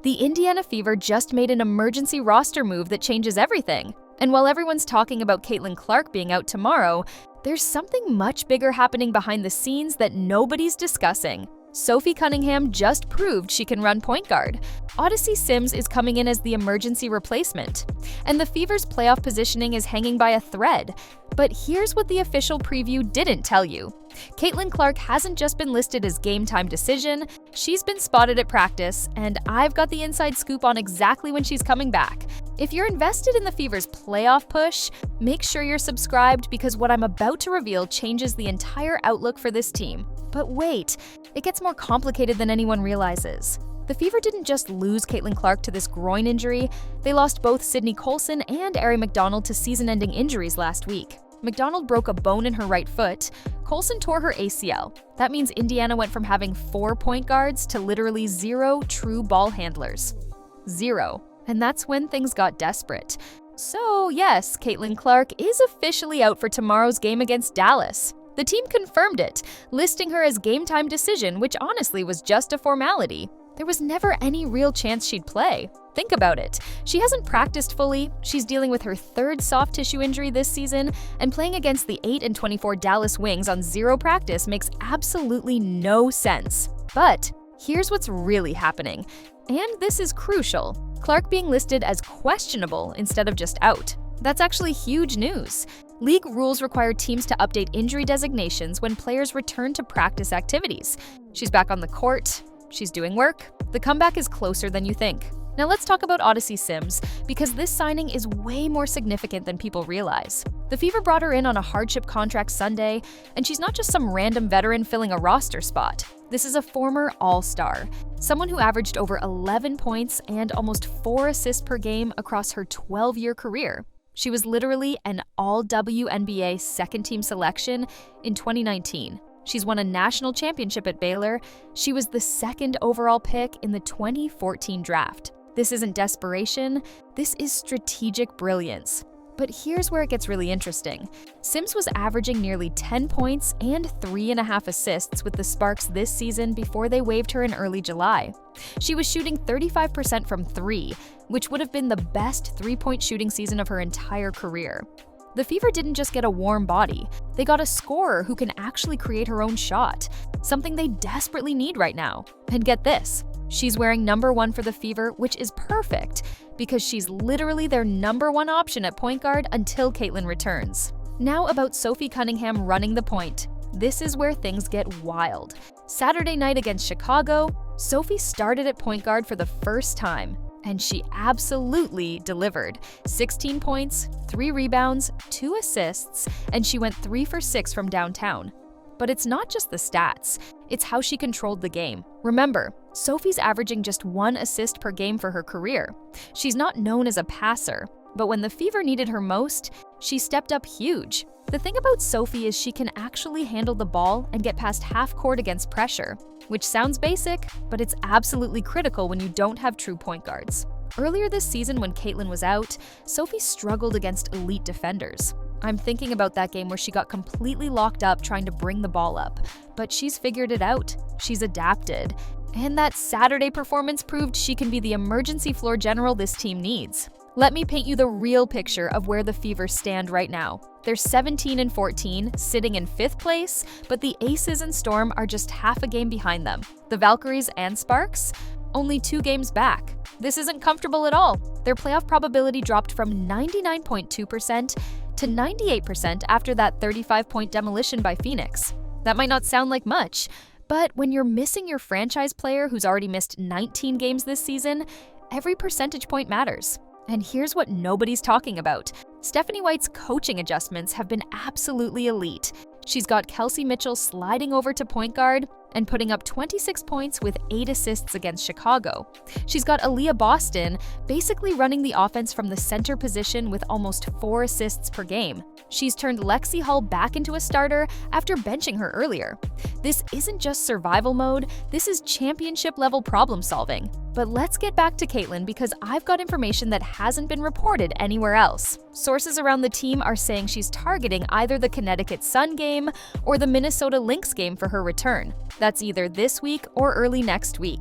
The Indiana Fever just made an emergency roster move that changes everything. And while everyone's talking about Caitlin Clark being out tomorrow, there's something much bigger happening behind the scenes that nobody's discussing. Sophie Cunningham just proved she can run point guard. Odyssey Sims is coming in as the emergency replacement. And the Fever's playoff positioning is hanging by a thread. But here's what the official preview didn't tell you. Caitlin Clark hasn't just been listed as game time decision, she's been spotted at practice, and I've got the inside scoop on exactly when she's coming back. If you're invested in the Fever's playoff push, make sure you're subscribed because what I'm about to reveal changes the entire outlook for this team. But wait, it gets more complicated than anyone realizes. The Fever didn't just lose Caitlin Clark to this groin injury, they lost both Sydney Colson and Aari McDonald to season-ending injuries last week. McDonald broke a bone in her right foot. Colson tore her ACL. That means Indiana went from having 4 point guards to literally 0 true ball handlers. 0. And that's when things got desperate. So yes, Caitlin Clark is officially out for tomorrow's game against Dallas. The team confirmed it, listing her as game time decision, which honestly was just a formality. There was never any real chance she'd play. Think about it. She hasn't practiced fully, she's dealing with her 3rd soft tissue injury this season, and playing against the 8-24 Dallas Wings on 0 practice makes absolutely no sense. But here's what's really happening, and this is crucial. Clark being listed as questionable instead of just out. That's actually huge news. League rules require teams to update injury designations when players return to practice activities. She's back on the court. She's doing work. The comeback is closer than you think. Now let's talk about Odyssey Sims, because this signing is way more significant than people realize. The Fever brought her in on a hardship contract Sunday, and she's not just some random veteran filling a roster spot. This is a former all-star, someone who averaged over 11 points and almost 4 assists per game across her 12-year career. She was literally an all-WNBA second-team selection in 2019. She's won a national championship at Baylor. She was the 2nd overall pick in the 2014 draft. This isn't desperation, this is strategic brilliance. But here's where it gets really interesting. Sims was averaging nearly 10 points and 3.5 assists with the Sparks this season before they waived her in early July. She was shooting 35% from 3, which would have been the best 3-point shooting season of her entire career. The Fever didn't just get a warm body, they got a scorer who can actually create her own shot, something they desperately need right now. And get this, she's wearing number 1 for the Fever, which is perfect, because she's literally their number 1 option at point guard until Caitlin returns. Now about Sophie Cunningham running the point. This is where things get wild. Saturday night against Chicago, Sophie started at point guard for the first time. And she absolutely delivered. 16 points, 3 rebounds, 2 assists, and she went 3 for 6 from downtown. But it's not just the stats, it's how she controlled the game. Remember, Sophie's averaging just 1 assist per game for her career. She's not known as a passer, but when the Fever needed her most, she stepped up huge. The thing about Sophie is she can actually handle the ball and get past half court against pressure, which sounds basic, but it's absolutely critical when you don't have true point guards. Earlier this season when Caitlin was out, Sophie struggled against elite defenders. I'm thinking about that game where she got completely locked up trying to bring the ball up, but she's figured it out. She's adapted. And that Saturday performance proved she can be the emergency floor general this team needs. Let me paint you the real picture of where the Fever stand right now. They're 17-14, sitting in 5th place, but the Aces and Storm are just half a game behind them. The Valkyries and Sparks? Only 2 games back. This isn't comfortable at all. Their playoff probability dropped from 99.2% to 98% after that 35-point demolition by Phoenix. That might not sound like much, but when you're missing your franchise player who's already missed 19 games this season, every percentage point matters. And here's what nobody's talking about. Stephanie White's coaching adjustments have been absolutely elite. She's got Kelsey Mitchell sliding over to point guard and putting up 26 points with 8 assists against Chicago. She's got Aaliyah Boston basically running the offense from the center position with almost 4 assists per game. She's turned Lexi Hull back into a starter after benching her earlier. This isn't just survival mode, this is championship-level problem solving. But let's get back to Caitlin because I've got information that hasn't been reported anywhere else. Sources around the team are saying she's targeting either the Connecticut Sun game or the Minnesota Lynx game for her return. That's either this week or early next week.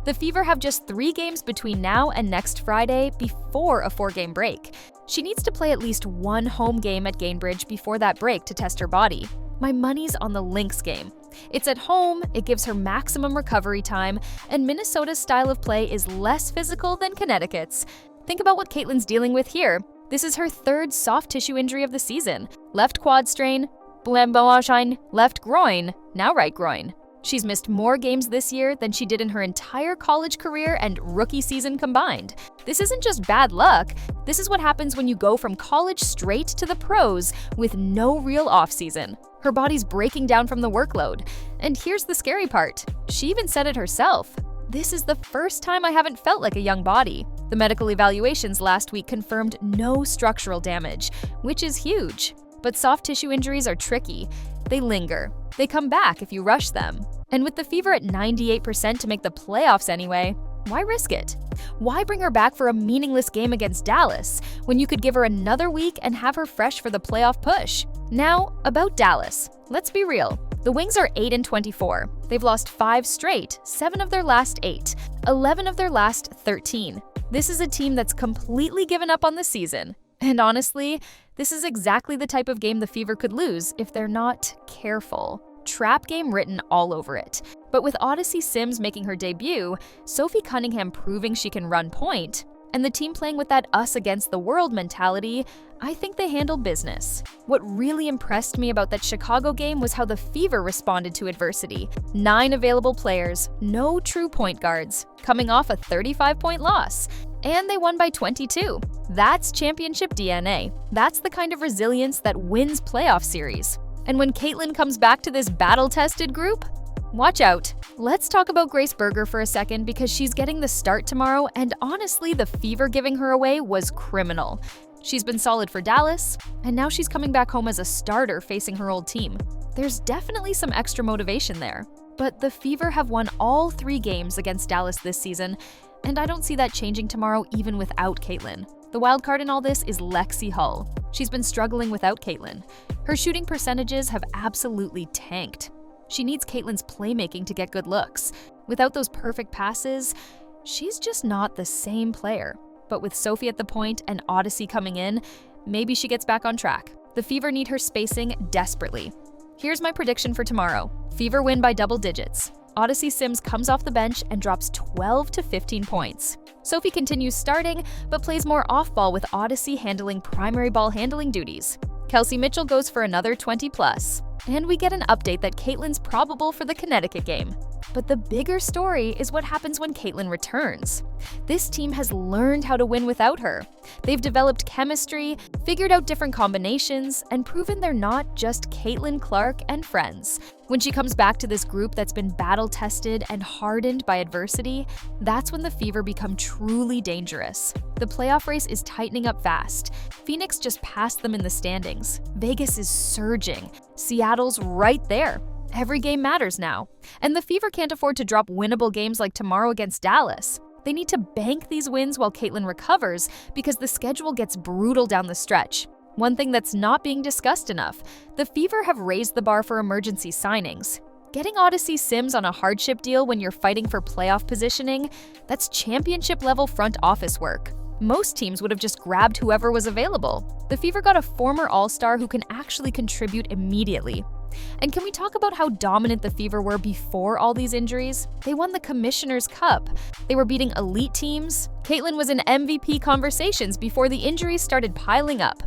The Fever have just 3 games between now and next Friday before a 4-game break. She needs to play at least 1 home game at Gainbridge before that break to test her body. My money's on the Lynx game. It's at home, it gives her maximum recovery time, and Minnesota's style of play is less physical than Connecticut's. Think about what Caitlin's dealing with here. This is her 3rd soft tissue injury of the season. Left quad strain, left groin, now right groin. She's missed more games this year than she did in her entire college career and rookie season combined. This isn't just bad luck. This is what happens when you go from college straight to the pros with no real offseason. Her body's breaking down from the workload. And here's the scary part. She even said it herself. This is the first time I haven't felt like a young body. The medical evaluations last week confirmed no structural damage, which is huge. But soft tissue injuries are tricky. They linger. They come back if you rush them. And with the Fever at 98% to make the playoffs anyway, why risk it? Why bring her back for a meaningless game against Dallas when you could give her another week and have her fresh for the playoff push? Now, about Dallas. Let's be real. The Wings are 8-24. They've lost 5 straight, 7 of their last 8, 11 of their last 13. This is a team that's completely given up on the season. And honestly, this is exactly the type of game the Fever could lose if they're not careful. Trap game written all over it. But with Odyssey Sims making her debut, Sophie Cunningham proving she can run point, and the team playing with that us against the world mentality, I think they handled business. What really impressed me about that Chicago game was how the Fever responded to adversity. 9 available players, no true point guards, coming off a 35-point loss. And they won by 22. That's championship DNA. That's the kind of resilience that wins playoff series. And when Caitlin comes back to this battle-tested group, watch out. Let's talk about Grace Berger for a second because she's getting the start tomorrow, and honestly, the Fever giving her away was criminal. She's been solid for Dallas, and now she's coming back home as a starter facing her old team. There's definitely some extra motivation there. But the Fever have won all 3 games against Dallas this season, and I don't see that changing tomorrow even without Caitlin. The wild card in all this is Lexi Hull. She's been struggling without Caitlin. Her shooting percentages have absolutely tanked. She needs Caitlin's playmaking to get good looks. Without those perfect passes, she's just not the same player. But with Sophie at the point and Odyssey coming in, maybe she gets back on track. The Fever need her spacing desperately. Here's my prediction for tomorrow. Fever win by double digits. Odyssey Sims comes off the bench and drops 12 to 15 points. Sophie continues starting, but plays more off-ball with Odyssey handling primary ball handling duties. Kelsey Mitchell goes for another 20+. And we get an update that Caitlin's probable for the Connecticut game. But the bigger story is what happens when Caitlin returns. This team has learned how to win without her. They've developed chemistry, figured out different combinations, and proven they're not just Caitlin Clark and friends. When she comes back to this group that's been battle-tested and hardened by adversity, that's when the Fever become truly dangerous. The playoff race is tightening up fast. Phoenix just passed them in the standings. Vegas is surging. Seattle's right there. Every game matters now. And the Fever can't afford to drop winnable games like tomorrow against Dallas. They need to bank these wins while Caitlin recovers because the schedule gets brutal down the stretch. One thing that's not being discussed enough, the Fever have raised the bar for emergency signings. Getting Odyssey Sims on a hardship deal when you're fighting for playoff positioning, that's championship-level front office work. Most teams would have just grabbed whoever was available. The Fever got a former All-Star who can actually contribute immediately. And can we talk about how dominant the Fever were before all these injuries? They won the Commissioner's Cup. They were beating elite teams. Caitlin was in MVP conversations before the injuries started piling up.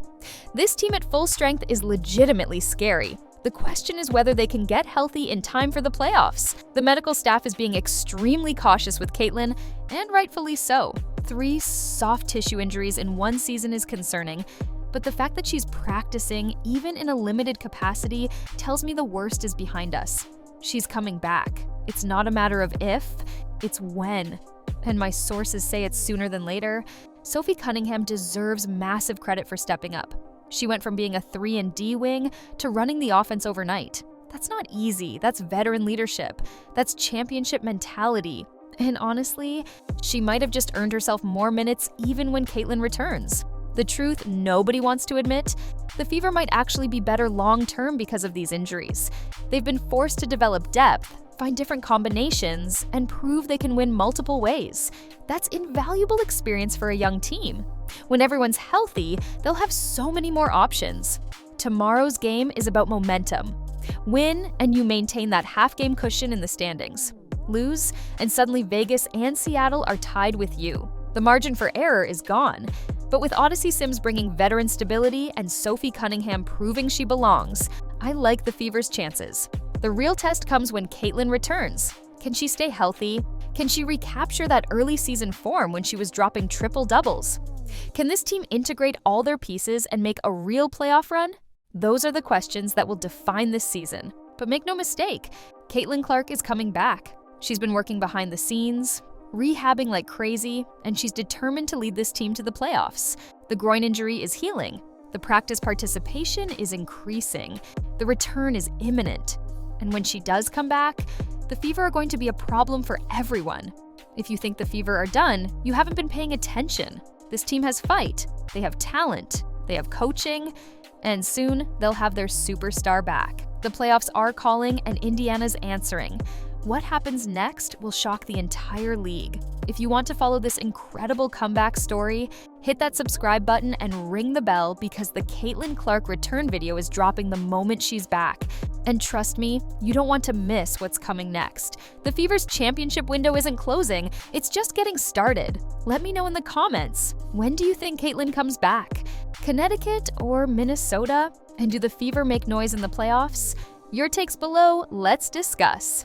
This team at full strength is legitimately scary. The question is whether they can get healthy in time for the playoffs. The medical staff is being extremely cautious with Caitlin, and rightfully so. 3 soft tissue injuries in one season is concerning, but the fact that she's practicing, even in a limited capacity, tells me the worst is behind us. She's coming back. It's not a matter of if, it's when. And my sources say it's sooner than later. Sophie Cunningham deserves massive credit for stepping up. She went from being a 3-and-D wing to running the offense overnight. That's not easy. That's veteran leadership. That's championship mentality. And honestly, she might have just earned herself more minutes even when Caitlin returns. The truth nobody wants to admit, the Fever might actually be better long-term because of these injuries. They've been forced to develop depth, find different combinations, and prove they can win multiple ways. That's invaluable experience for a young team. When everyone's healthy, they'll have so many more options. Tomorrow's game is about momentum. Win, and you maintain that half-game cushion in the standings. Lose, and suddenly Vegas and Seattle are tied with you. The margin for error is gone. But with Odyssey Sims bringing veteran stability and Sophie Cunningham proving she belongs, I like the Fever's chances. The real test comes when Caitlin returns. Can she stay healthy? Can she recapture that early season form when she was dropping triple doubles? Can this team integrate all their pieces and make a real playoff run? Those are the questions that will define this season. But make no mistake, Caitlin Clark is coming back. She's been working behind the scenes, rehabbing like crazy, and she's determined to lead this team to the playoffs. The groin injury is healing. The practice participation is increasing. The return is imminent. And when she does come back, the Fever are going to be a problem for everyone. If you think the Fever are done, you haven't been paying attention. This team has fight, they have talent, they have coaching, and soon they'll have their superstar back. The playoffs are calling and Indiana's answering. What happens next will shock the entire league. If you want to follow this incredible comeback story, hit that subscribe button and ring the bell because the Caitlin Clark return video is dropping the moment she's back. And trust me, you don't want to miss what's coming next. The Fever's championship window isn't closing, it's just getting started. Let me know in the comments, when do you think Caitlin comes back? Connecticut or Minnesota? And do the Fever make noise in the playoffs? Your takes below, let's discuss.